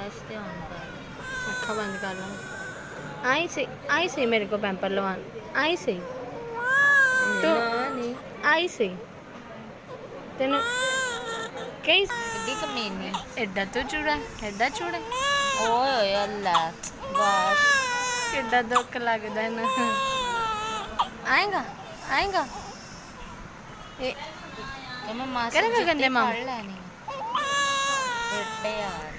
Flash ਤੇ ਆਨ ਕਰ। ਅੱਖਾਂ ਬੰਦ ਕਰ ਲਾ। आई से मेरे को पैम्पर लवान आई से तो नहीं आई से तेन कई एडी कमीनी एडा तो चूड़ा एडा चूड़ा ओए ओए अल्लाह बस किड्डा दुख लगदा है ना। आएगा आएगा ए कि मैं मासी करेगा जुत्ती गंदे माम पढ़ लेनी एडे यार